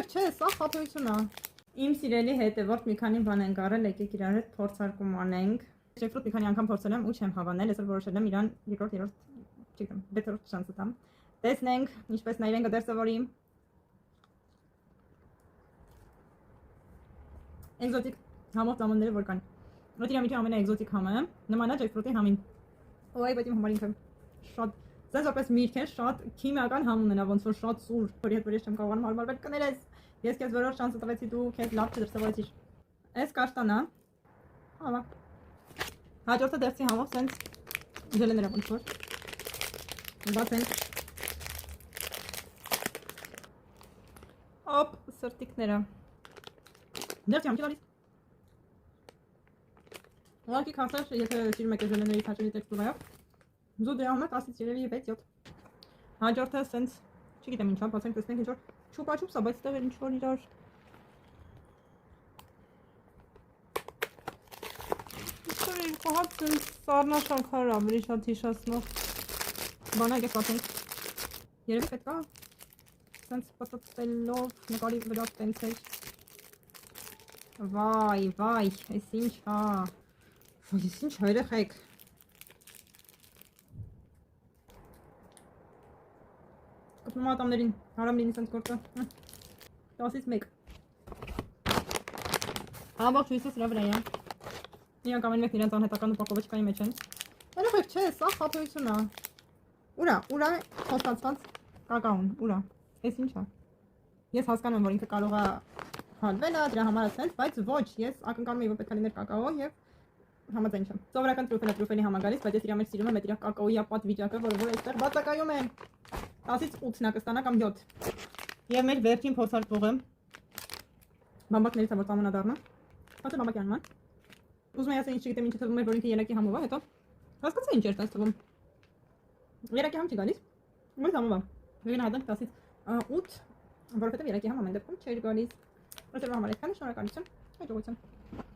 չէ, սա խաբեություն է։ Իմ սիրելի հետևորդ մի քանի բան ենք առել, եկեք իրար հետ փորձարկում անենք։ Ջեֆրուտ մի քանի անգամ փորձել եմ ու չեմ հավանել, այսօր որոշել եմ իրան երկրորդ, չգիտեմ, 6-րդ շանսը տամ։ Տեսնենք, ինչպես նայրեն կդեր սովորի։ Էկզոտիկ համով ծամոնները որ կան։ Այդ իր միջի ամենաէկզոտիկ համը է, նման է ջեֆրուտի համին։ Ոայ, բայց իմ համար ինքը շատ Ձեզ որպես միրգ է, շատ քիմիական համ ունենա, ոնց որ շատ սուր, որի հետ որ ես չեմ կարողանում հարմարվել կներես։ Ես քեզ որոշ շանս տվեցի, դու քեզ լավ չդրսևորեցիր։ Էս կաշտանա։ Հավա։ Հաջորդը դերցի համով սենց ջելեները ոնց որ։ Բացենք։ Օպ, սրտիկները։ Դերցի համ չի գալիս։ Ուղղակի քասար, եթե սիրում եք ջելեների հաճելի տեքստուրայով։ Զուտ դրա համար 10-ից երևի 6-7։ Հաջորդը սենց, չգիտեմ ինչա, բացենք տեսնենք ինչ որ չուպա-չուպս է, բայց տեղ էլ ինչ որ իրար Հատ սենց սառնաշանքար ավելի շատ հիշացնող բան է, եկեք բացենք։ Երևի պետք է սենց պտտելով նկարի վրա տենցել։ Վայ, վայ, այս ինչ հա։ Այս ինչ երեխեք։ Կպնում ատամներին, հարամ լինի սենց գործը։ 10-ից 1։ Ամբողջ հույսս սրա վրա է։ Իրանք ամեն մեկն իրանց անհետական ուպակովոչկայի մեջ են։ Երեխեք չէ, սա խաբեություն է։ Ուրա խոստացված կակաուն, ուրա։ Էս ինչ է։ Ես հասկանում եմ, որ ինքը կարող է հալվել է, դրա համար ասենց, բայց ոչ, ես ակնկալում եմ, որ պետք է լիներ կակաո եւ համաձայն չեմ։ Սովորական տրուֆելը համագալիս, բայց ես իրա մեջ սիրում եմ այդ իրա կակաոյի ապատ վիճակը, որը այստեղ բացակայում է։ 10-ից 8-ն է կստանա կամ 7։ Եվ մեր վերջին փորձարկողը բամբակներից է որ ծամոնա դառնա։ Հացը բամբակի անման։ Ուզում եմ ասել ինչ չգիտեմ ինչը թվում էր որ ինքը երակի համով է, հետո հասկացա ինչ էր տես թվում։ Երակի համ չի գալիս։ Ո՞ր համով է։ Գնահատենք 10-ից 8, որովհետև երակի համ ամեն դեպքում չէր գալիս։ Այսօրվա համար այդքանը, շնորհակալություն։ Հաջողություն։